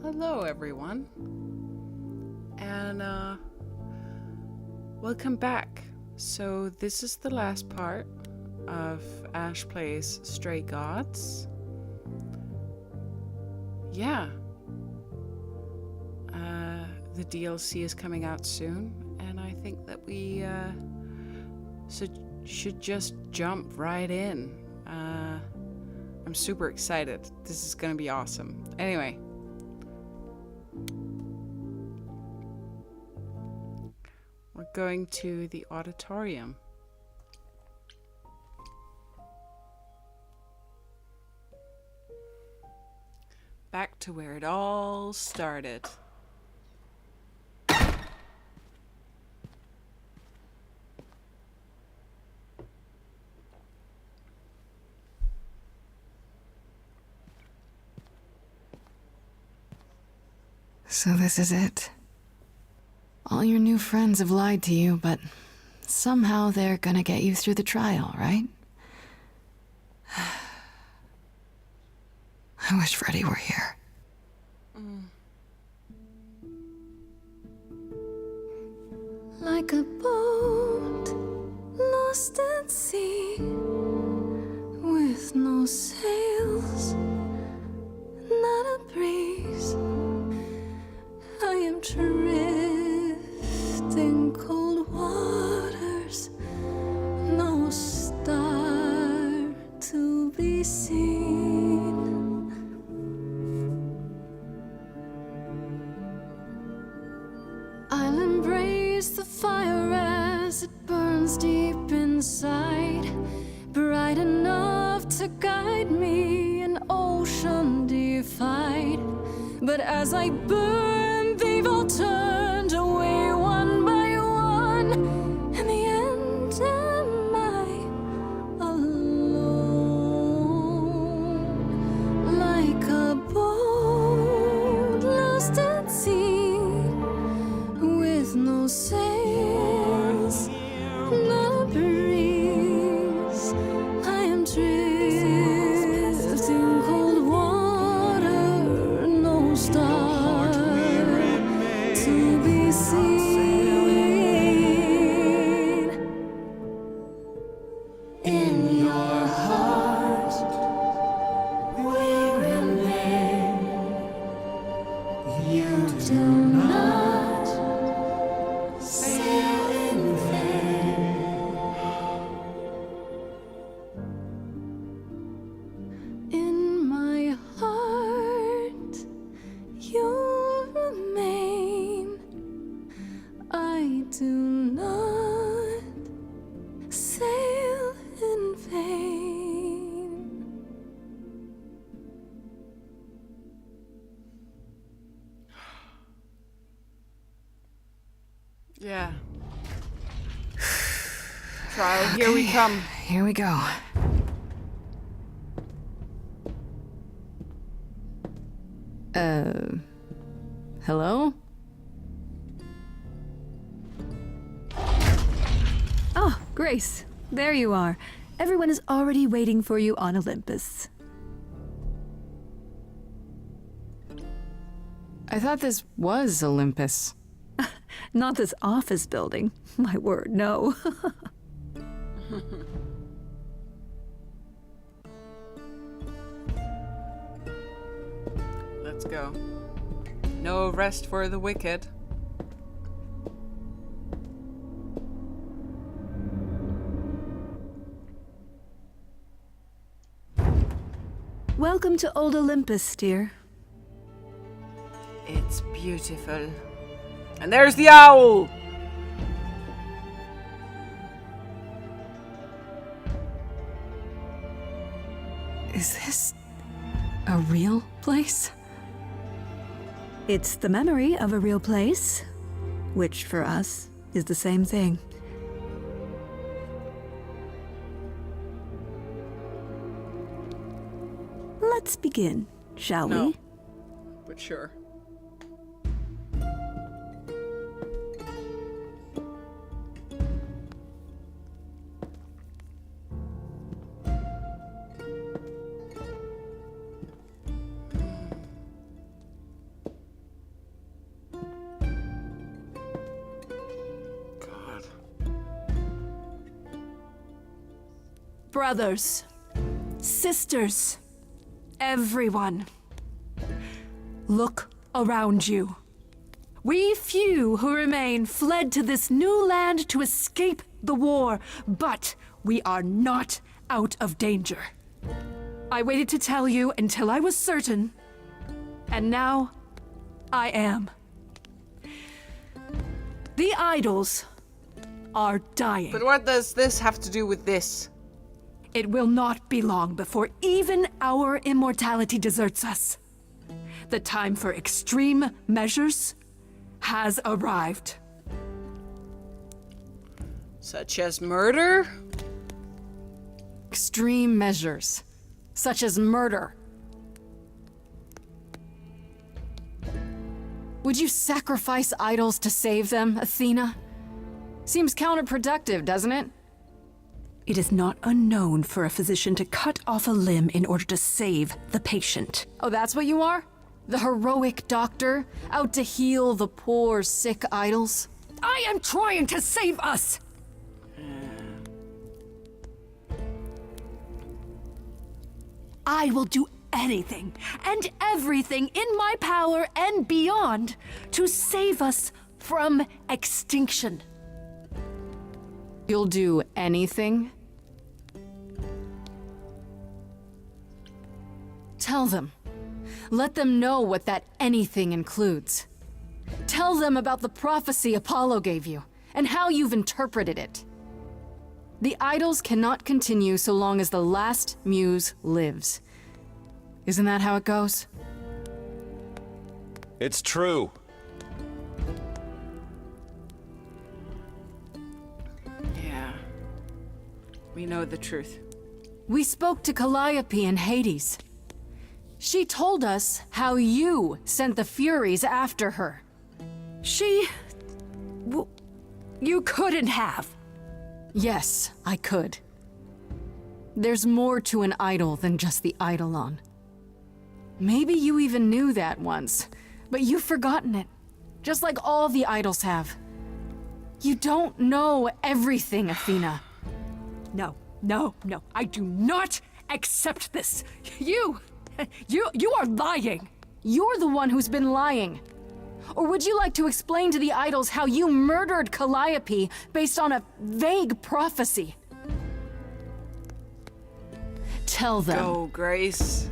Hello, everyone, and welcome back. So this is the last part of Ash Plays Stray Gods. Yeah. The DLC is coming out soon, and I think that we should just jump right in. I'm super excited. This is gonna be awesome. Anyway. We're going to the auditorium. Back to where it all started. So this is it. All your new friends have lied to you, but somehow they're gonna get you through the trial, right? I wish Freddy were here. Like a boat lost at sea, with no sails, not a breeze. I am drifting cold waters, no star to be seen. I'll embrace the fire as it burns deep inside, bright enough to guide me, an ocean defied. But as I burn, they've all turned away one by one. In the end, am I alone? Like a boat lost at sea, with no sails, no breeze. I am drifting cold water, no star to be seen. In your heart we remain. You do not sail in vain. In my heart you'll remain. I do not sail in vain. Yeah. Trial, here we come. Here we go. Hello? Oh, Grace, there you are. Everyone is already waiting for you on Olympus. I thought this was Olympus. Not this office building. My word, no. Let's go. No rest for the wicked. Welcome to Old Olympus, dear. It's beautiful. And there's the owl! Is this a real place? It's the memory of a real place, which for us is the same thing. Let's begin, shall No. we? But sure. Brothers, sisters, everyone, look around you. We few who remain fled to this new land to escape the war, but we are not out of danger. I waited to tell you until I was certain, and now I am. The idols are dying. But what does this have to do with this? It will not be long before even our immortality deserts us. The time for extreme measures has arrived. Such as murder? Extreme measures, such as murder. Would you sacrifice idols to save them, Athena? Seems counterproductive, doesn't it? It is not unknown for a physician to cut off a limb in order to save the patient. Oh, that's what you are? The heroic doctor, out to heal the poor, sick idols? I am trying to save us! I will do anything and everything in my power and beyond to save us from extinction. You'll do anything? Tell them. Let them know what that anything includes. Tell them about the prophecy Apollo gave you, and how you've interpreted it. The idols cannot continue so long as the last muse lives. Isn't that how it goes? It's true. Yeah. We know the truth. We spoke to Calliope in Hades. She told us how you sent the Furies after her. You couldn't have. Yes, I could. There's more to an idol than just the eidolon. Maybe you even knew that once, but you've forgotten it, just like all the idols have. You don't know everything, Athena. No, I do not accept this. You are lying. You're the one who's been lying. Or would you like to explain to the idols how you murdered Calliope based on a vague prophecy? Tell them. Go, Grace.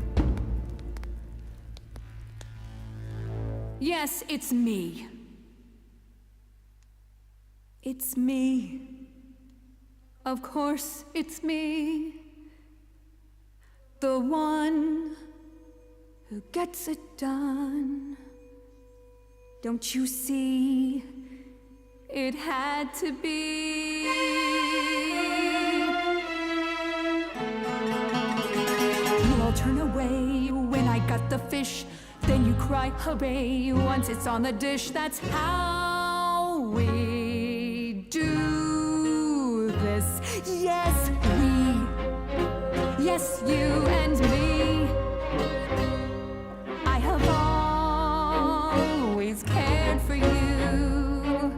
Yes, it's me. It's me. Of course, it's me. The one who gets it done. Don't you see? It had to be. You all turn away when I got the fish. Then you cry, hooray, once it's on the dish. That's how we do this. Yes, we. Yes, you and me. I have always cared for you.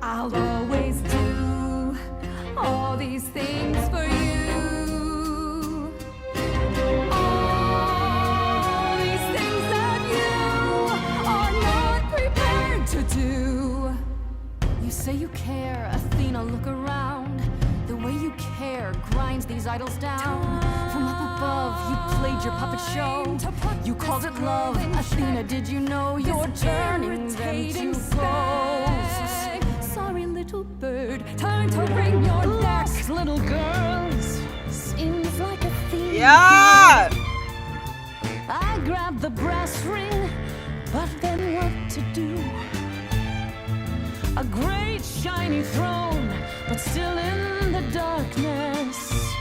I'll always do all these things for you. All these things that you are not prepared to do. You say you care, Athena, look around. The way you care grinds these idols down. From up above, you played your puppet show. You called it love. Athena, did you know you're turning them to ghosts? Sorry, little bird, time to bring your back. Little girls, seems like Athena. Yeah! I grabbed the brass ring, but then what to do? A great shiny throne, but still in the darkness.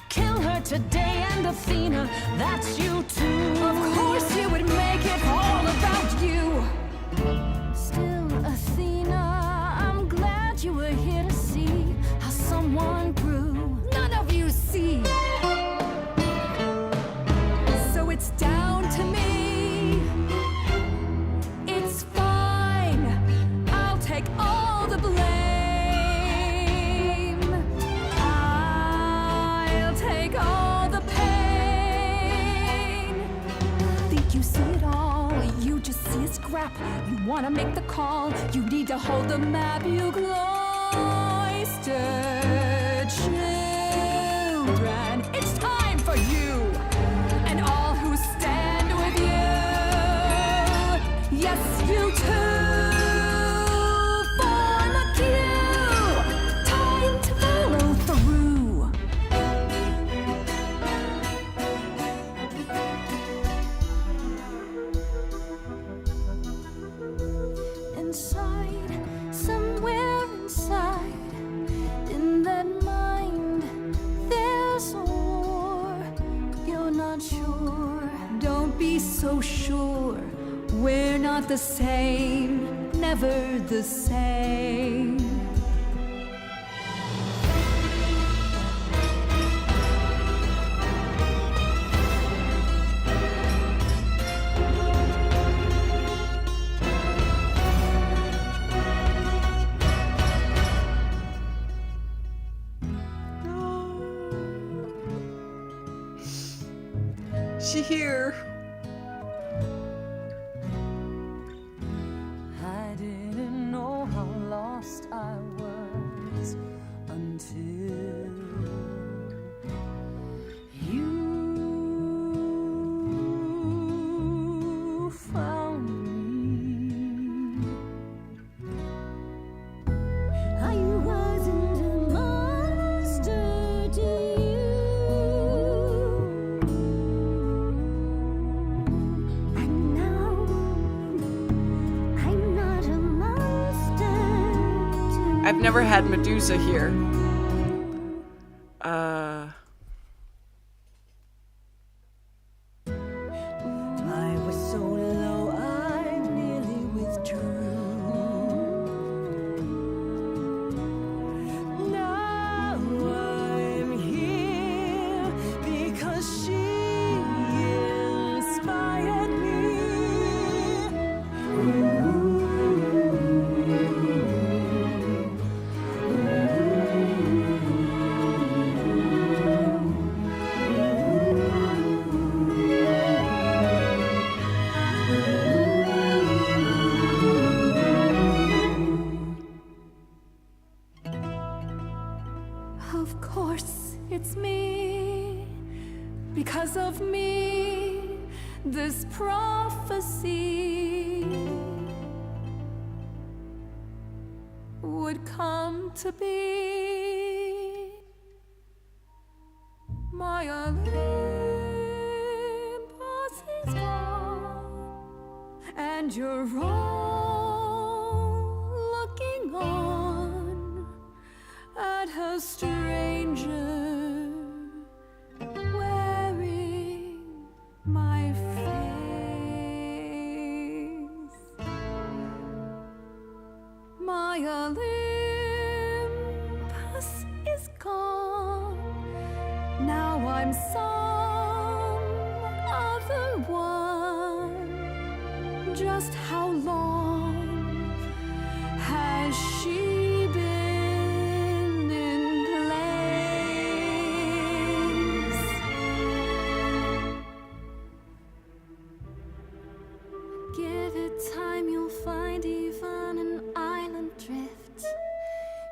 Kill her today, and Athena, that's you too. Of course you would make it all about you. Still, Athena, I'm glad you were here to see how someone grew. None of you see. So it's down to me. It's fine. I'll take all the blame. I Can't you see a scrap? You wanna make the call. You need to hold the map. You cloistered children. It's time for you and all who stand with you. Yes, you too. Form a queue. Time to follow through. Inside, somewhere inside, in that mind, there's a war. You're not sure. Don't be so sure. We're not the same, never the same. She here. I didn't know how lost I was until you found me. I wasn't a monster to you, and now I'm not a monster to I've never had Medusa here. I was so low, I nearly withdrew. Now I'm here because she inspired me. Of course, it's me. Because of me, this prophecy would come to be. My Olympus is gone, and you're all looking on at a stranger wearing my face. My Olympus is gone. Now I'm some other one. Just how long has she been in place? Give it time, you'll find even an island drift.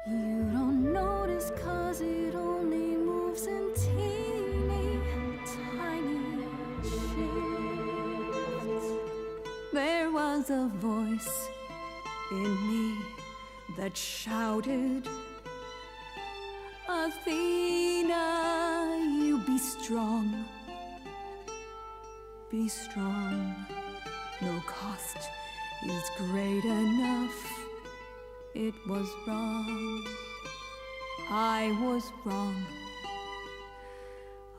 You don't notice 'cause it only moves in teeny tiny shifts. There was a voice in me that shouted, Athena, you be strong. Be strong. No cost is great enough. It was wrong. I was wrong.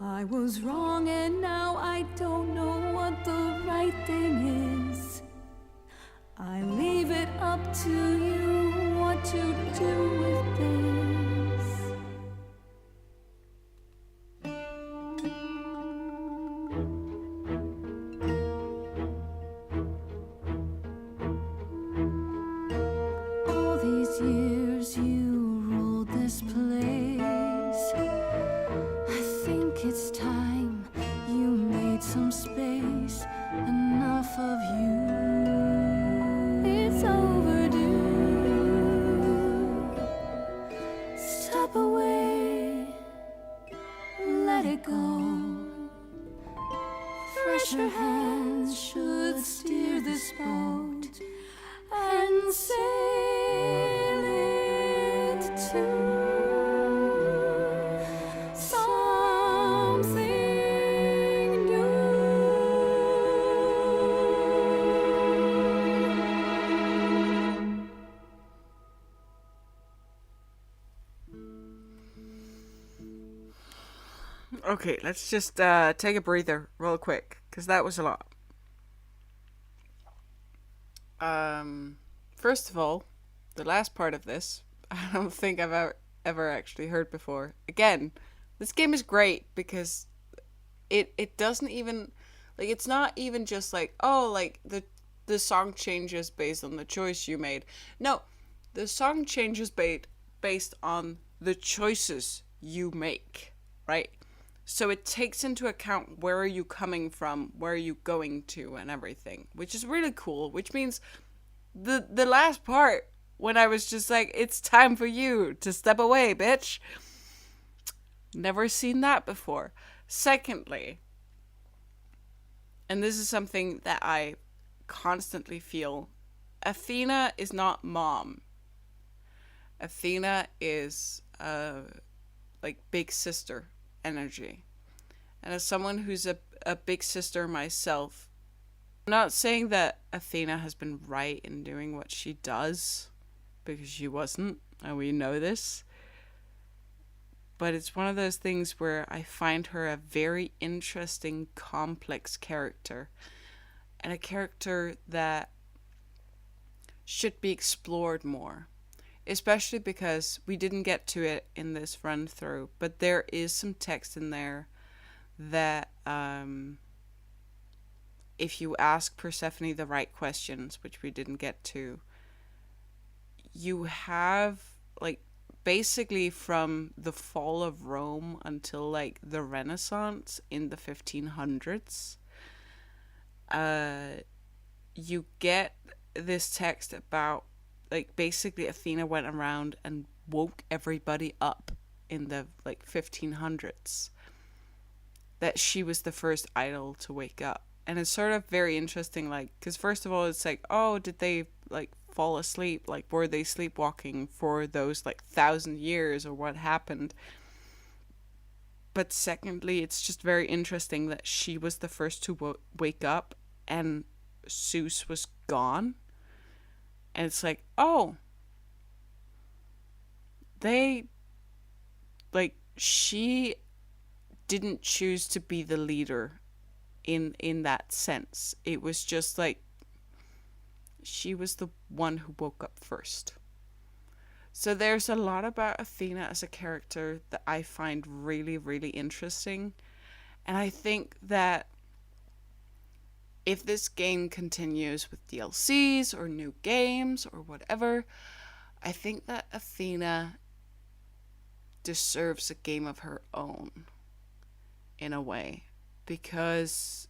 I was wrong, and now I don't know what the right thing is. I leave it up to you what to do with this. All these years you ruled this place. I think it's time you made some space. Enough of you. Okay, let's just take a breather real quick, because that was a lot. First of all, the last part of this, I don't think I've ever actually heard before. Again, this game is great because it doesn't even, like, it's not even just like, oh, like, the song changes based on the choice you made. No, the song changes based on the choices you make, right? So it takes into account where are you coming from, where are you going to, and everything, which is really cool, which means the last part, when I was just like, it's time for you to step away, bitch. Never seen that before. Secondly, and this is something that I constantly feel, Athena is not mom. Athena is like big sister energy. And as someone who's a big sister myself, I'm not saying that Athena has been right in doing what she does, because she wasn't, and we know this. But it's one of those things where I find her a very interesting, complex character. And a character that should be explored more. Especially because we didn't get to it in this run through, but there is some text in there that if you ask Persephone the right questions, which we didn't get to, you have, like, basically from the fall of Rome until like the Renaissance in the 1500s, you get this text about, like, basically Athena went around and woke everybody up in the, like, 1500s. That she was the first idol to wake up. And it's sort of very interesting, like, because first of all, it's like, oh, did they, like, fall asleep? Like, were they sleepwalking for those, like, 1,000 years, or what happened? But secondly, it's just very interesting that she was the first to wake up and Zeus was gone. And it's like, oh, they, like, she didn't choose to be the leader in that sense. It was just like, she was the one who woke up first. So there's a lot about Athena as a character that I find really, really interesting. And I think that if this game continues with DLCs or new games or whatever, I think that Athena deserves a game of her own in a way, because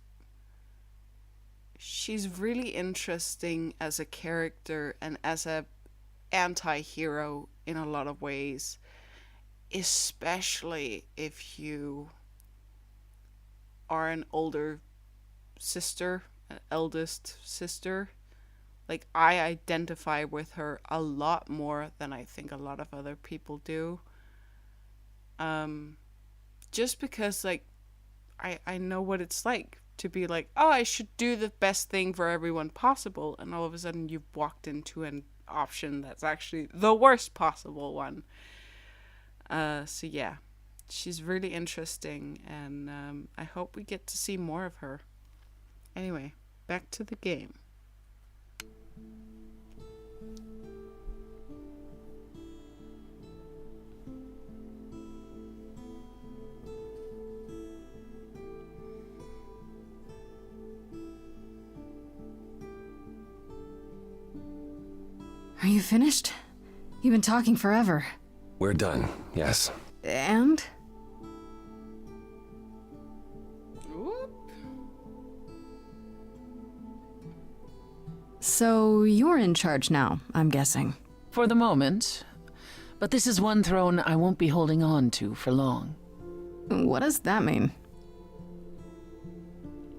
she's really interesting as a character and as a anti-hero in a lot of ways, especially if you are an older sister, an eldest sister. Like, I identify with her a lot more than I think a lot of other people do. Just because, like, I know what it's like to be like, oh, I should do the best thing for everyone possible, and all of a sudden you've walked into an option that's actually the worst possible one. So yeah, she's really interesting, and I hope we get to see more of her. Anyway, back to the game. Are you finished? You've been talking forever. We're done, yes. And? Whoop. So you're in charge now, I'm guessing. For the moment. But this is one throne I won't be holding on to for long. What does that mean?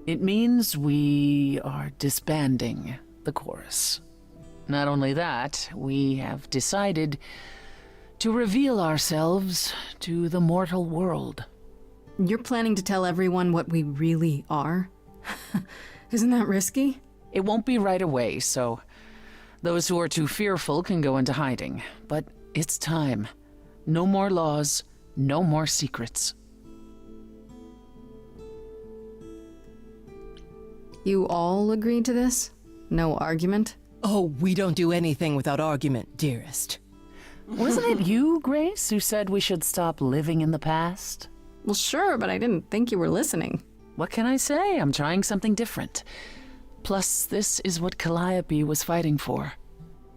It means we are disbanding the chorus. Not only that, we have decided to reveal ourselves to the mortal world. You're planning to tell everyone what we really are? Isn't that risky? It won't be right away, so those who are too fearful can go into hiding. But it's time. No more laws, no more secrets. You all agreed to this? No argument? Oh, we don't do anything without argument, dearest. Wasn't it you, Grace, who said we should stop living in the past? Well, sure, but I didn't think you were listening. What can I say? I'm trying something different. Plus, this is what Calliope was fighting for.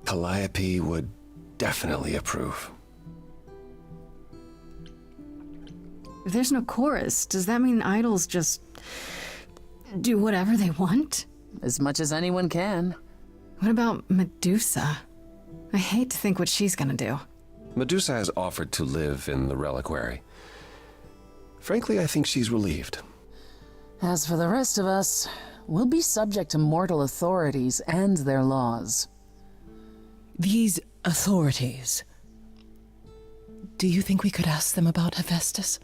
Calliope would definitely approve. If there's no chorus, does that mean idols just do whatever they want? As much as anyone can. What about Medusa? I hate to think what she's gonna do. Medusa has offered to live in the reliquary. Frankly, I think she's relieved. As for the rest of us, we'll be subject to mortal authorities and their laws. These authorities. Do you think we could ask them about Hephaestus?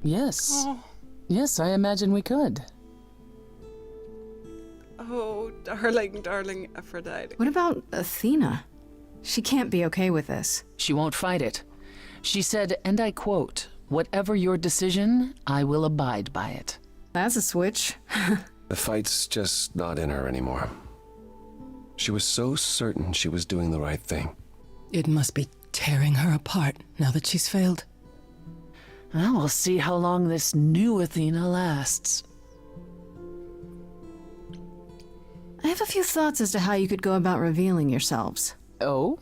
Yes. Oh, Yes, I imagine we could. oh, darling, darling Aphrodite. What about Athena? She can't be okay with this. She won't fight it. She said, and I quote, "Whatever your decision, I will abide by it." That's a switch. The fight's just not in her anymore. She was so certain she was doing the right thing. It must be tearing her apart now that she's failed. Well, we'll see how long this new Athena lasts. I have a few thoughts as to how you could go about revealing yourselves. Oh?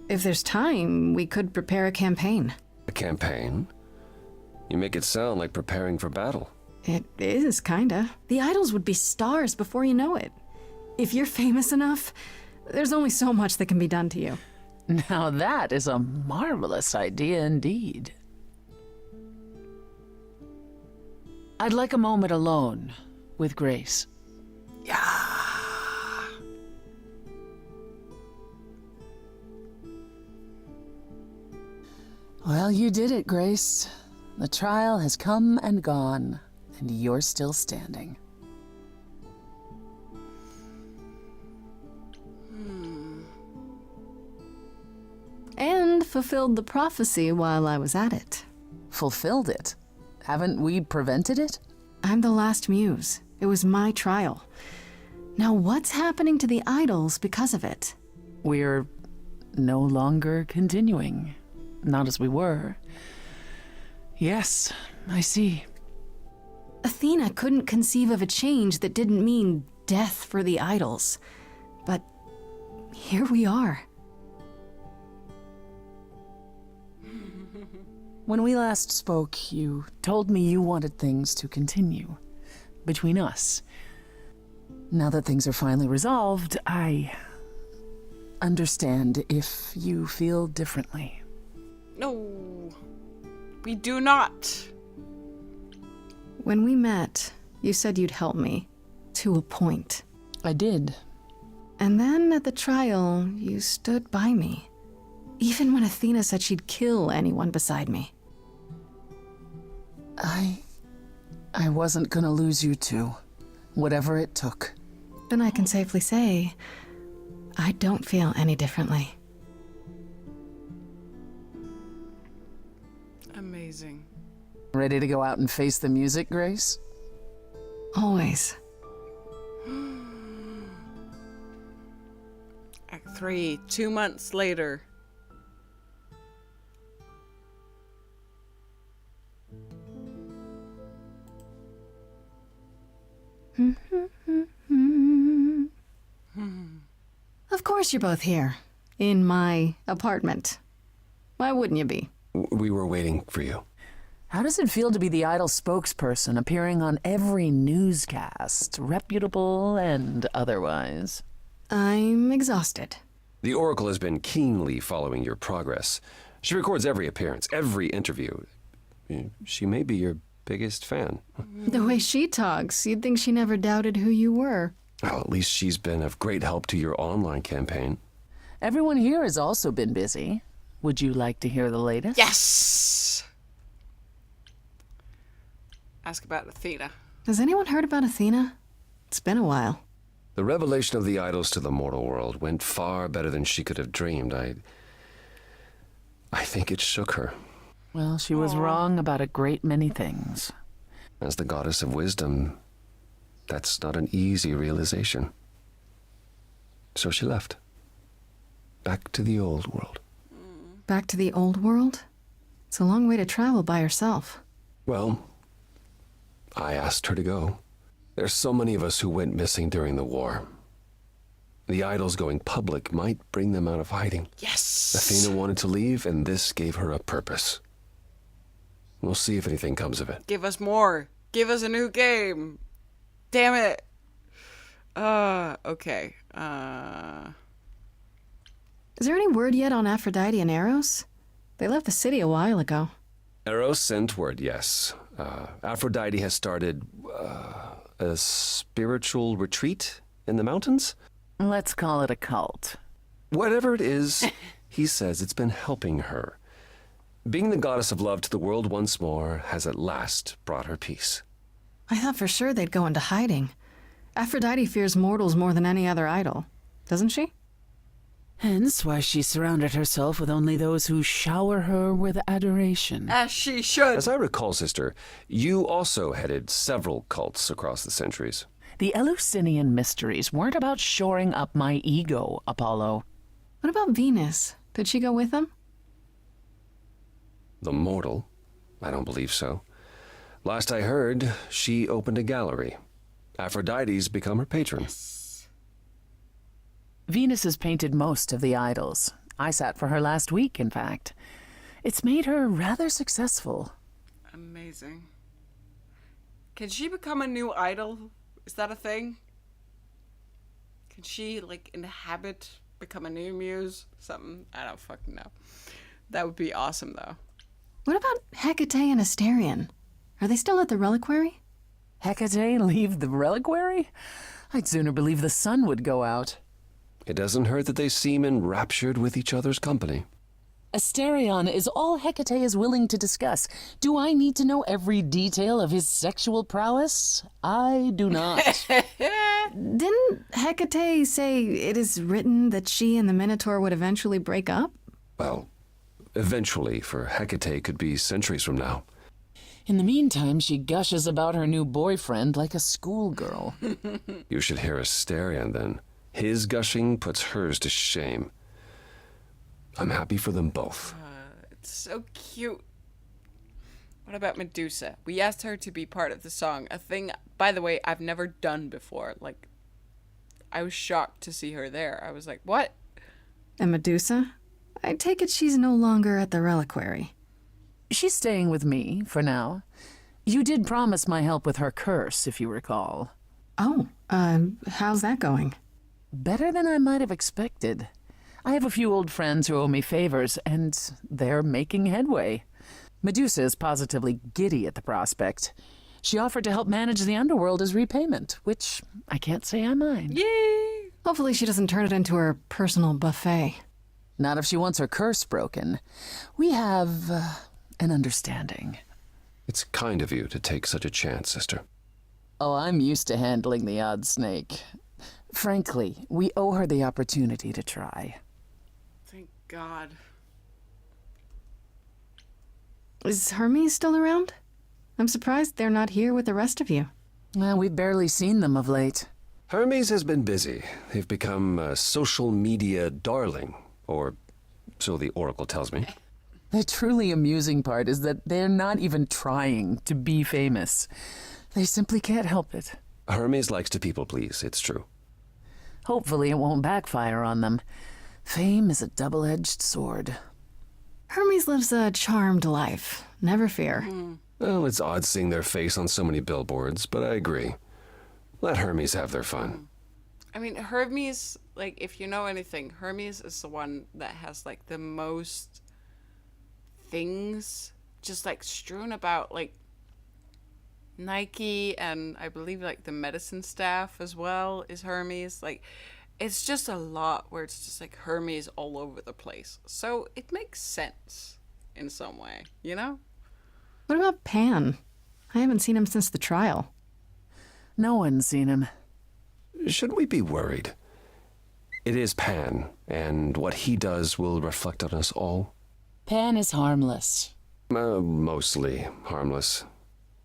If there's time, we could prepare a campaign. A campaign? You make it sound like preparing for battle. It is, kinda. The idols would be stars before you know it. If you're famous enough, there's only so much that can be done to you. Now that is a marvelous idea indeed. I'd like a moment alone with Grace. Well, you did it, Grace. The trial has come and gone, and you're still standing. And fulfilled the prophecy while I was at it. Fulfilled it? Haven't we prevented it? I'm the last muse. It was my trial. Now what's happening to the idols because of it? We're no longer continuing. Not as we were. Yes, I see. Athena couldn't conceive of a change that didn't mean death for the idols. But here we are. When we last spoke, you told me you wanted things to continue between us. Now that things are finally resolved, I understand if you feel differently. No, we do not. When we met, you said you'd help me. To a point. I did. And then at the trial, you stood by me. Even when Athena said she'd kill anyone beside me. I wasn't gonna lose you too, whatever it took. Then I can safely say, I don't feel any differently. Amazing. Ready to go out and face the music, Grace? Always. Act 3, 2 months later. Of course you're both here. In my apartment. Why wouldn't you be? We were waiting for you. How does it feel to be the idol spokesperson appearing on every newscast, reputable and otherwise? I'm exhausted. The Oracle has been keenly following your progress. She records every appearance, every interview. She may be your biggest fan. The way she talks, you'd think she never doubted who you were. Well, at least she's been of great help to your online campaign. Everyone here has also been busy. Would you like to hear the latest? Yes! Ask about Athena. Has anyone heard about Athena? It's been a while. The revelation of the idols to the mortal world went far better than she could have dreamed. I think it shook her. Well, she was wrong about a great many things. As the goddess of wisdom, that's not an easy realization. So she left. Back to the old world. Back to the old world? It's a long way to travel by herself. Well, I asked her to go. There's so many of us who went missing during the war. The idols going public might bring them out of hiding. Yes! Athena wanted to leave, and this gave her a purpose. We'll see if anything comes of it. Give us more. Give us a new game. Damn it. Okay. Is there any word yet on Aphrodite and Eros? They left the city a while ago. Eros sent word, yes. Aphrodite has started a spiritual retreat in the mountains? Let's call it a cult. Whatever it is, he says it's been helping her. Being the goddess of love to the world once more has at last brought her peace. I thought for sure they'd go into hiding. Aphrodite fears mortals more than any other idol, doesn't she? Hence why she surrounded herself with only those who shower her with adoration. As she should. As I recall, sister, you also headed several cults across the centuries. The Eleusinian mysteries weren't about shoring up my ego, Apollo. What about Venus? Did she go with them? The mortal? I don't believe so. Last I heard, she opened a gallery. Aphrodite's become her patron. Venus has painted most of the idols. I sat for her last week, in fact. It's made her rather successful. Amazing. Can she become a new idol? Is that a thing? Can she, become a new muse? Something? I don't fucking know. That would be awesome, though. What about Hecate and Asterion? Are they still at the reliquary? Hecate leave the reliquary? I'd sooner believe the sun would go out. It doesn't hurt that they seem enraptured with each other's company. Asterion is all Hecate is willing to discuss. Do I need to know every detail of his sexual prowess? I do not. Didn't Hecate say it is written that she and the Minotaur would eventually break up? Well, eventually, for Hecate could be centuries from now. In the meantime, she gushes about her new boyfriend like a schoolgirl. You should hear Asterion, then. His gushing puts hers to shame. I'm happy for them both. It's so cute. What about Medusa? We asked her to be part of the song. A thing, by the way, I've never done before. I was shocked to see her there. I was like, what? And Medusa? I take it she's no longer at the reliquary. She's staying with me, for now. You did promise my help with her curse, if you recall. Oh, how's that going? Better than I might have expected. I have a few old friends who owe me favors, and they're making headway. Medusa is positively giddy at the prospect. She offered to help manage the underworld as repayment, which I can't say I mind. Yay! Hopefully she doesn't turn it into her personal buffet. Not if she wants her curse broken. We have an understanding. It's kind of you to take such a chance, sister. Oh, I'm used to handling the odd snake. Frankly, we owe her the opportunity to try. Thank God. Is Hermes still around? I'm surprised they're not here with the rest of you. Well, we've barely seen them of late. Hermes has been busy. They've become a social media darling, or so the Oracle tells me. The truly amusing part is that they're not even trying to be famous. They simply can't help it. Hermes likes to people please, it's true. Hopefully it won't backfire on them. Fame is a double-edged sword. Hermes lives a charmed life. Never fear. Well, it's odd seeing their face on so many billboards, but I agree. Let Hermes have their fun. I mean, Hermes, if you know anything, Hermes is the one that has, the most things just, strewn about, Nike and I believe, the medicine staff as well is Hermes. It's just a lot where it's just, Hermes all over the place. So it makes sense in some way, you know? What about Pan? I haven't seen him since the trial. No one's seen him. Should we be worried? It is Pan, and what he does will reflect on us all. Pan is harmless. Mostly harmless.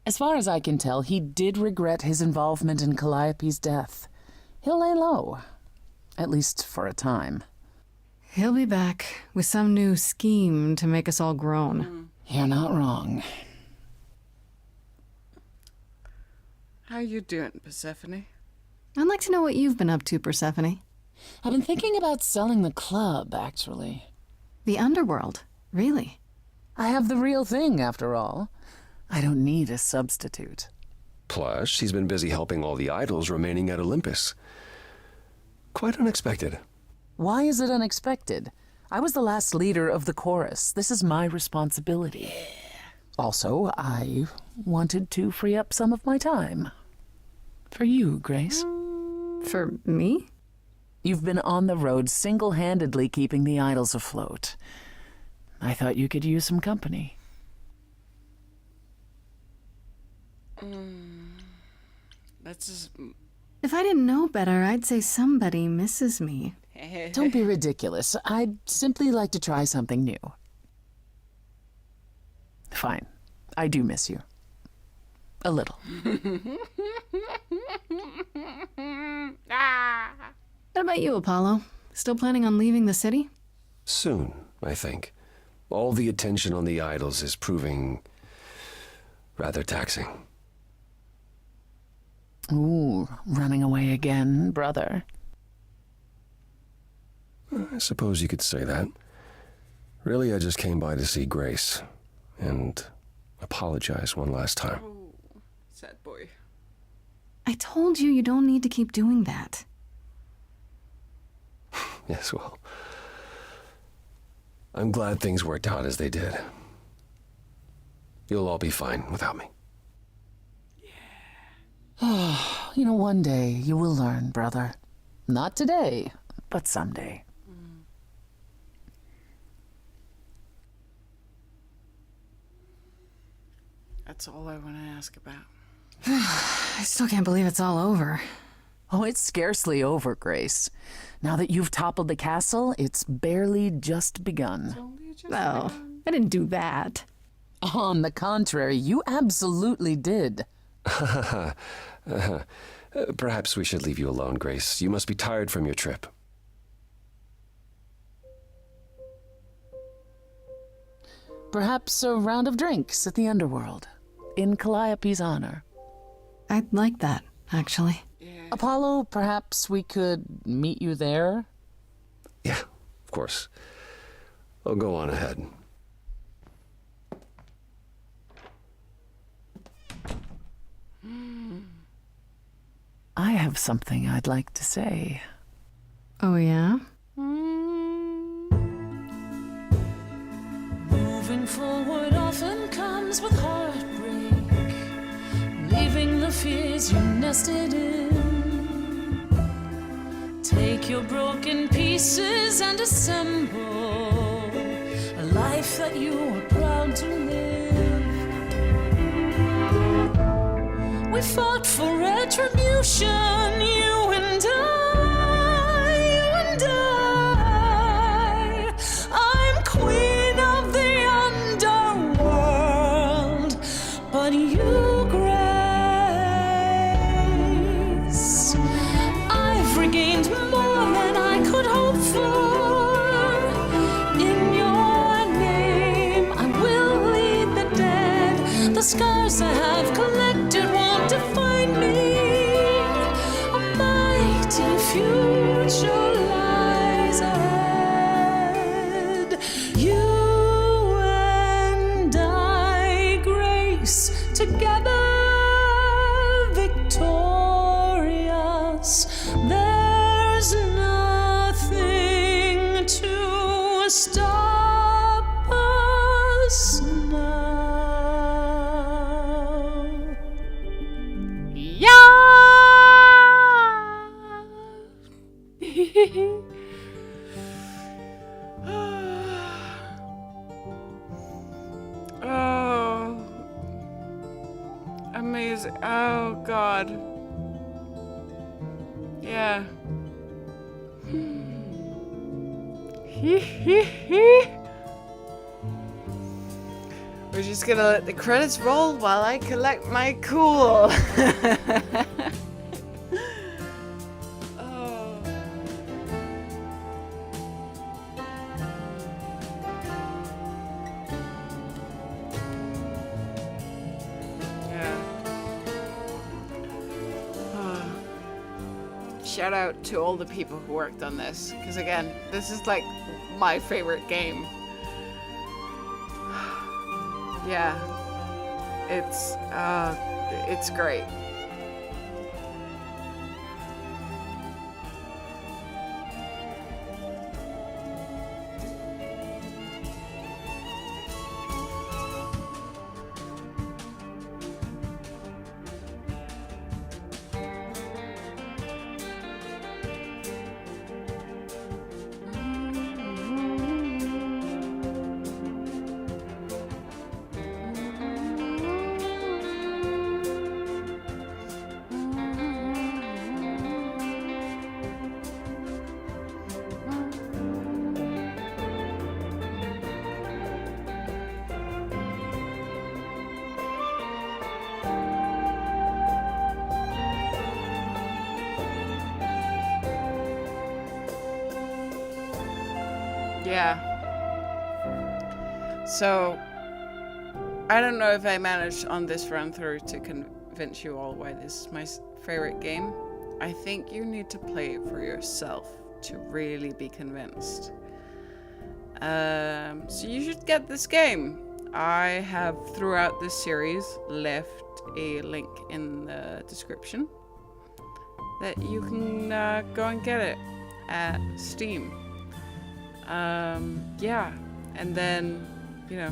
As far as I can tell, he did regret his involvement in Calliope's death. He'll lay low, at least for a time. He'll be back with some new scheme to make us all groan. You're not wrong. How you doing, Persephone? I'd like to know what you've been up to, Persephone. I've been thinking about selling the club, actually. The underworld, really? I have the real thing, after all. I don't need a substitute. Plus, she's been busy helping all the idols remaining at Olympus. Quite unexpected. Why is it unexpected? I was the last leader of the chorus. This is my responsibility. Also, I wanted to free up some of my time. For you, Grace. For me? You've been on the road single-handedly keeping the idols afloat. I thought you could use some company. That's just... If I didn't know better, I'd say somebody misses me. Don't be ridiculous. I'd simply like to try something new. Fine. I do miss you. A little. What about you, Apollo? Still planning on leaving the city? Soon, I think. All the attention on the idols is proving rather taxing. Ooh, running away again, brother. I suppose you could say that. Really, I just came by to see Grace and apologize one last time. Sad boy. I told you don't need to keep doing that. Yes, well, I'm glad things worked out as they did. You'll all be fine without me. You know, one day you will learn, brother. Not today, but someday. That's all I want to ask about. I still can't believe it's all over. Oh, it's scarcely over, Grace. Now that you've toppled the castle, it's barely just begun. Oh, I didn't do that. On the contrary, you absolutely did. Perhaps we should leave you alone, Grace. You must be tired from your trip. Perhaps a round of drinks at the underworld, in Calliope's honor. I'd like that, actually. Apollo, perhaps we could meet you there? Yeah, of course. I'll go on ahead. I have something I'd like to say. Oh, yeah? Moving forward often comes with heartbreak, leaving the fears you nested in. Take your broken pieces and assemble a life that you are proud to live. We fought for retribution, you and I. I'm queen of the underworld, but you, Grace, I've regained more than I could hope for. In your name, I will lead the dead. The scars I have collected won't define me. A mighty future lies ahead. You and I, Grace, together victorious. There's nothing to stop us now. Yeah! Oh. Amazing. Oh, God. Yeah. We're just gonna let the credits roll while I collect my cool. Oh. Yeah. Shout out to all the people who worked on this, because again, this is like my favorite game. Yeah, it's great. Yeah. So, I don't know if I managed on this run through to convince you all why this is my favorite game. I think you need to play it for yourself to really be convinced. So you should get this game. I have throughout this series left a link in the description that you can go and get it at Steam. Yeah, and then, you know,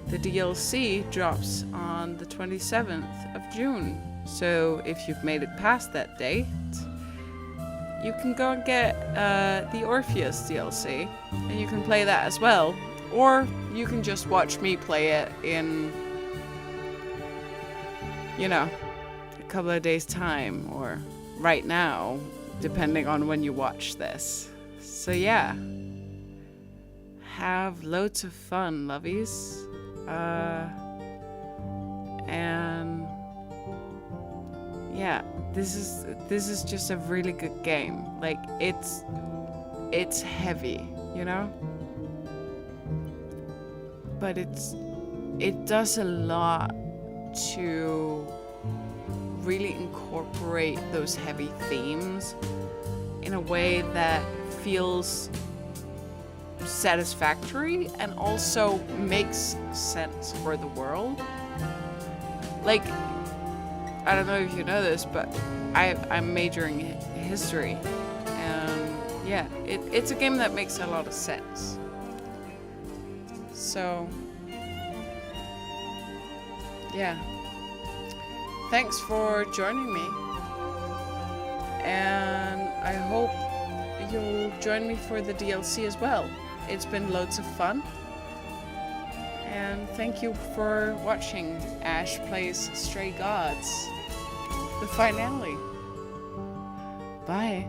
the DLC drops on the 27th of June. So if you've made it past that date, you can go and get the Orpheus DLC, and you can play that as well. Or you can just watch me play it in, you know, a couple of days' time, or right now, depending on when you watch this. So yeah, have loads of fun, lovies. And yeah, this is just a really good game. Like, it's heavy, you know? But it does a lot to really incorporate those heavy themes in a way that feels satisfactory and also makes sense for the world. Like, I don't know if you know this, but I'm majoring in history, and yeah, it's a game that makes a lot of sense. So yeah, thanks for joining me, and I hope you'll join me for the DLC as well. It's been loads of fun, and thank you for watching Ash Plays Stray Gods, the finale. Bye.